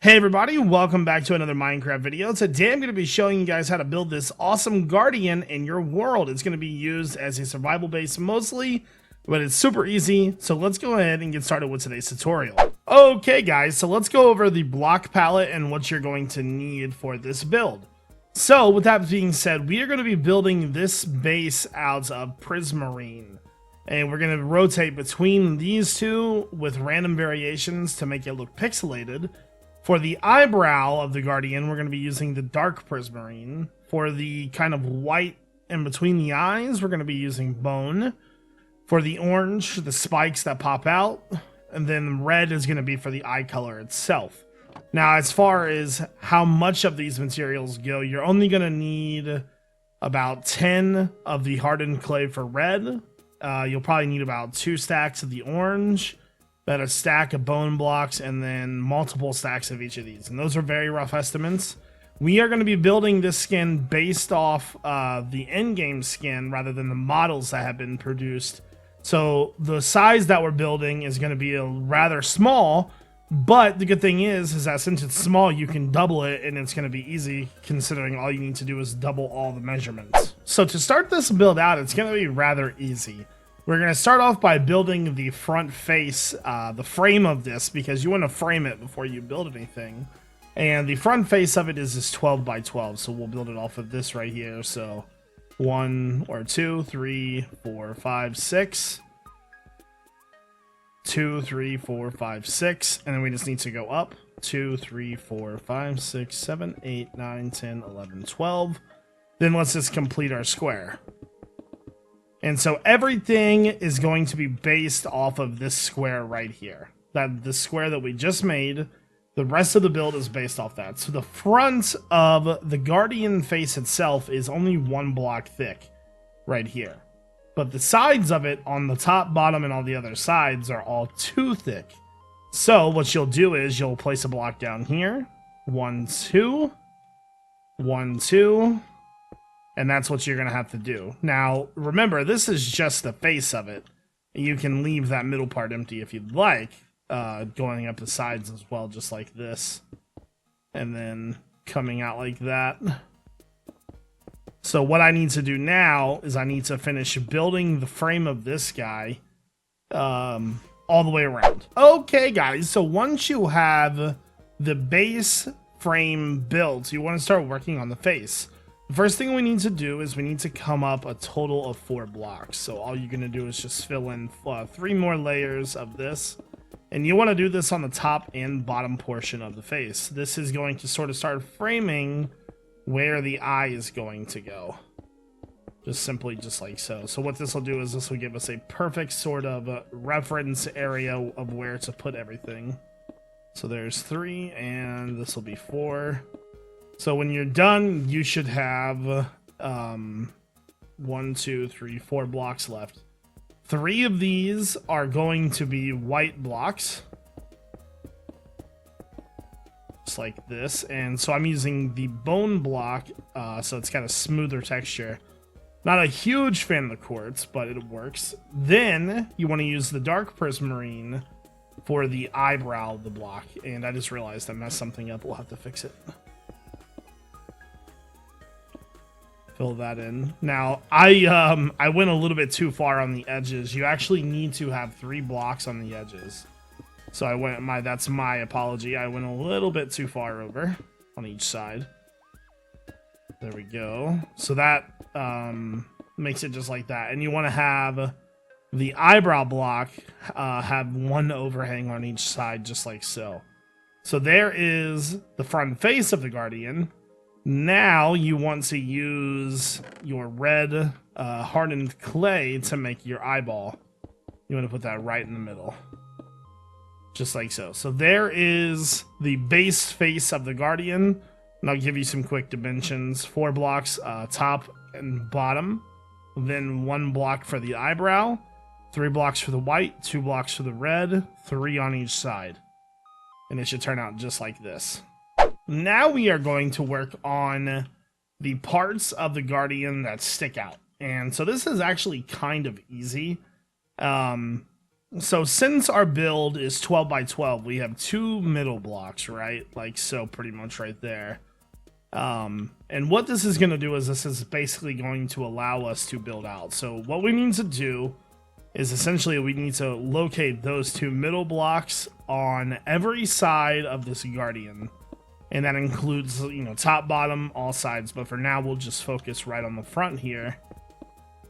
Hey everybody, welcome back to another Minecraft video. Today I'm going to be showing you guys how to build this awesome guardian in your world. It's going to be used as a survival base mostly, but it's super easy. So let's go ahead and get started with today's tutorial. Okay guys, so let's go over the block palette and what you're going to need for this build. So with that being said, we are going to be building this base out of prismarine. And we're going to rotate between these two with random variations to make it look pixelated. For the eyebrow of the Guardian, we're going to be using the dark prismarine. For the kind of white in between the eyes, we're going to be using bone. For the orange, the spikes that pop out. And then red is going to be for the eye color itself. Now, as far as how much of these materials go, you're only going to need about 10 of the hardened clay for red. You'll probably need about 2 stacks of the orange. About a stack of bone blocks, and then multiple stacks of each of these. And those are very rough estimates. We are going to be building this skin based off the end-game skin rather than the models that have been produced. So the size that we're building is going to be rather small, but the good thing is that since it's small, you can double it, and it's going to be easy considering all you need to do is double all the measurements. So to start this build out, it's going to be rather easy. We're going to start off by building the front face, the frame of this, because you want to frame it before you build anything. And the front face of it is 12 by 12, so we'll build it off of this right here. So 1 or 2, 3, 4, 5, 6. 2, 3, 4, 5, 6. And then we just need to go up. 2, 3, 4, 5, 6, 7, 8, 9, 10, 11, 12. Then let's just complete our square. And so everything is going to be based off of this square right here. The square that we just made, the rest of the build is based off that. So the front of the Guardian face itself is only 1 block thick right here. But the sides of it on the top, bottom, and all the other sides are all 2 thick. So what you'll do is you'll place a block down here. 1, 2. 1, 2. And that's what you're going to have to do. Now, remember, this is just the face of it. You can leave that middle part empty if you'd like, going up the sides as well, just like this. And then coming out like that. So what I need to do now is I need to finish building the frame of this guy all the way around. Okay, guys, so once you have the base frame built, you want to start working on the face. The first thing we need to do is we need to come up a total of 4 blocks. So all you're going to do is just fill in 3 more layers of this. And you want to do this on the top and bottom portion of the face. This is going to sort of start framing where the eye is going to go. Just simply just like so. So what this will do is this will give us a perfect sort of reference area of where to put everything. So there's 3 and this will be 4. So when you're done, you should have 1, 2, 3, 4 blocks left. 3 of these are going to be white blocks. Just like this. And so I'm using the bone block, so it's got a smoother texture. Not a huge fan of the quartz, but it works. Then you want to use the dark prismarine for the eyebrow of the block. And I just realized I messed something up. We'll have to fix it. Fill that in. Now, I went a little bit too far on the edges. You actually need to have 3 blocks on the edges. So that's my apology. I went a little bit too far over on each side. There we go. So that makes it just like that. And you want to have the eyebrow block have 1 overhang on each side, just like so. So there is the front face of the Guardian. Now you want to use your red hardened clay to make your eyeball. You want to put that right in the middle. Just like so. So there is the base face of the Guardian. And I'll give you some quick dimensions. 4 blocks top and bottom. Then 1 block for the eyebrow. 3 blocks for the white. 2 blocks for the red. 3 on each side. And it should turn out just like this. Now we are going to work on the parts of the Guardian that stick out. And so this is actually kind of easy. So since our build is 12 by 12, we have 2 middle blocks, right? Like so, pretty much right there. And what this is going to do is this is basically going to allow us to build out. So what we need to do is essentially we need to locate those 2 middle blocks on every side of this guardian. And that includes, you know, top, bottom, all sides. But for now, we'll just focus right on the front here.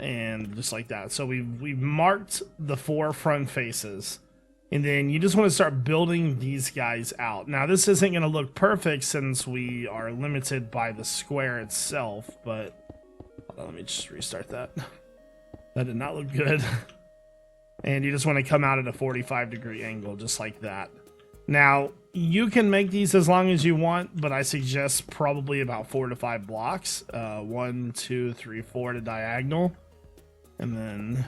And just like that. So we've marked the 4 front faces. And then you just want to start building these guys out. Now, this isn't going to look perfect since we are limited by the square itself. But hold on, let me just restart that. That did not look good. And you just want to come out at a 45-degree angle, just like that. Now, you can make these as long as you want, but I suggest probably about 4 to 5 blocks. 1, 2, 3, 4 to diagonal. And then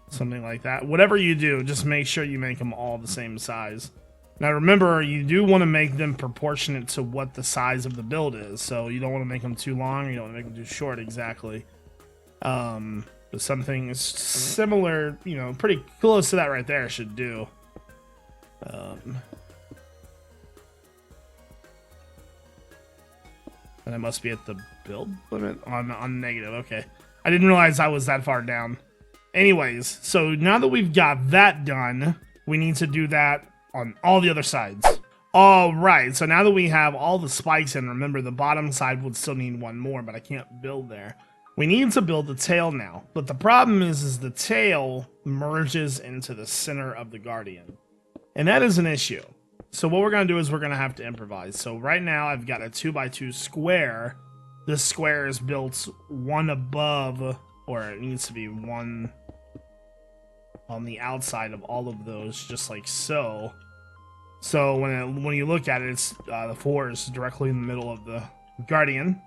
something like that. Whatever you do, just make sure you make them all the same size. Now remember, you do want to make them proportionate to what the size of the build is. So you don't want to make them too long, you don't want to make them too short exactly. But something similar, you know, pretty close to that right there should do. And I must be at the build limit on negative. Okay, I didn't realize I was that far down. Anyways, so now that we've got that done, we need to do that on all the other sides. All right, so now that we have all the spikes in, remember the bottom side would still need 1 more, but I can't build there. We need to build the tail now, but the problem is the tail merges into the center of the guardian, and that is an issue. So what we're going to do is we're going to have to improvise. So right now I've got a 2 by 2 square. This square is built 1 above, or it needs to be 1 on the outside of all of those, just like so. So when you look at it, it's the 4 is directly in the middle of the guardian.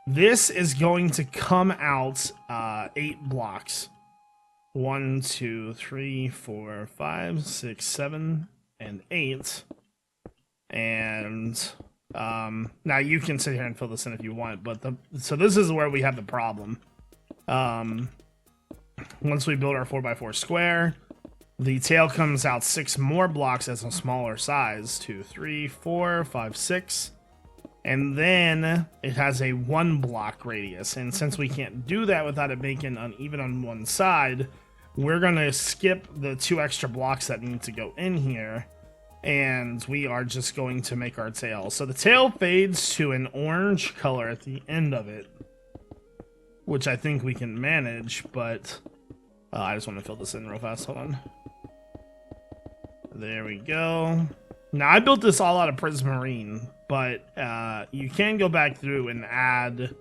This is going to come out 8 blocks. 1, 2, 3, 4, 5, 6, 7, and 8. And now you can sit here and fill this in if you want, but so this is where we have the problem. Once we build our 4x4 square, the tail comes out 6 more blocks as a smaller size. 2, 3, 4, 5, 6. And then it has a 1 block radius. And since we can't do that without it making uneven on one side, we're going to skip the 2 extra blocks that need to go in here. And we are just going to make our tail. So the tail fades to an orange color at the end of it, which I think we can manage, but I just want to fill this in real fast. Hold on. There we go. Now, I built this all out of Prismarine, but you can go back through and add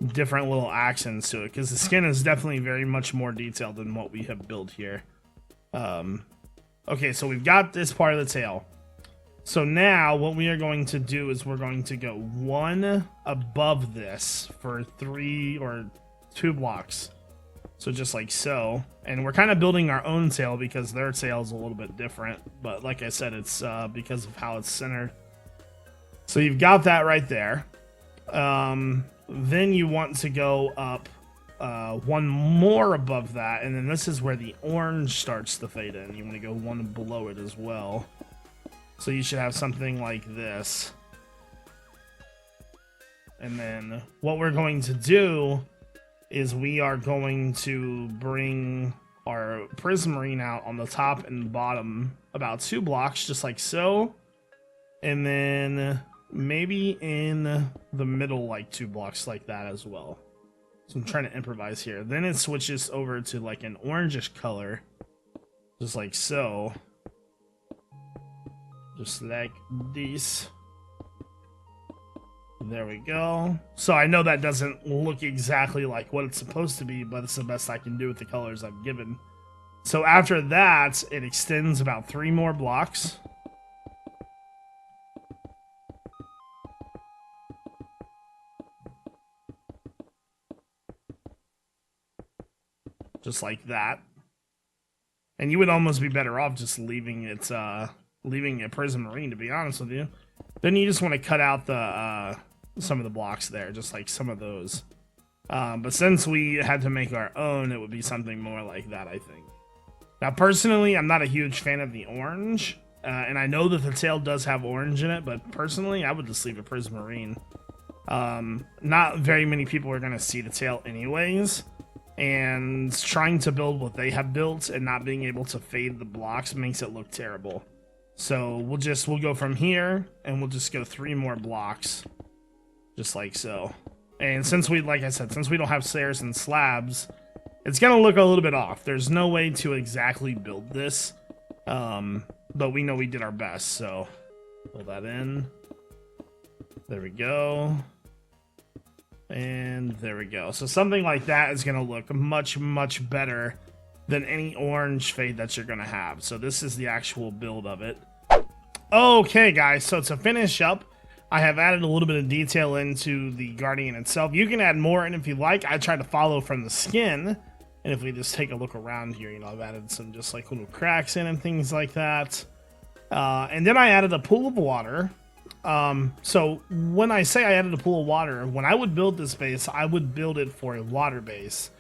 different little accents to it, because the skin is definitely very much more detailed than what we have built here. Okay, so we've got this part of the tail. So now what we are going to do is we're going to go 1 above this for 3 or 2 blocks. So just like so. And we're kind of building our own tail because their tail is a little bit different. But like I said, it's because of how it's centered. So you've got that right there. Then you want to go up 1 more above that. And then this is where the orange starts to fade in. You want to go 1 below it as well. So you should have something like this. And then what we're going to do is we are going to bring our Prismarine out on the top and bottom about 2 blocks, just like so. And then maybe in the middle, like 2 blocks like that as well. So I'm trying to improvise here. Then it switches over to like an orangish color, just like so. Just like this. There we go. So I know that doesn't look exactly like what it's supposed to be, but it's the best I can do with the colors I've given. So after that, it extends about 3 more blocks. Just like that. And you would almost be better off just leaving it Prismarine, to be honest with you. Then you just want to cut out the some of the blocks there, just like some of those. But since we had to make our own, it would be something more like that, I think. Now, personally, I'm not a huge fan of the orange. And I know that the tail does have orange in it, but personally, I would just leave it prismarine. Not very many people are going to see the tail anyways. And trying to build what they have built and not being able to fade the blocks makes it look terrible. So we'll go from here, and we'll just go 3 more blocks. Just like so. And since like I said, since we don't have stairs and slabs, it's going to look a little bit off. There's no way to exactly build this. But we know we did our best, so pull that in. There we go. And there we go. So something like that is going to look much, much better than any orange fade that you're going to have. So this is the actual build of it. Okay, guys, so to finish up, I have added a little bit of detail into the Guardian itself. You can add more in if you like. I try to follow from the skin. And if we just take a look around here, you know, I've added some just like little cracks in and things like that. And then I added a pool of water. So when I say I added a pool of water, when I would build this base, I would build it for a water base.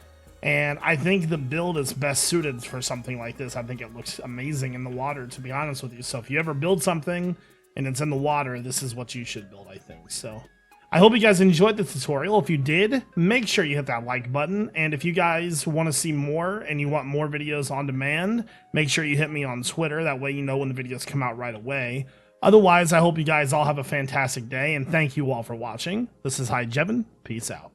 And I think the build is best suited for something like this. I think it looks amazing in the water, to be honest with you. So if you ever build something and it's in the water, this is what you should build, I think. So I hope you guys enjoyed the tutorial. If you did, make sure you hit that like button. And if you guys want to see more and you want more videos on demand, make sure you hit me on Twitter. That way you know when the videos come out right away. Otherwise, I hope you guys all have a fantastic day, and thank you all for watching. This is iJevin. Peace out.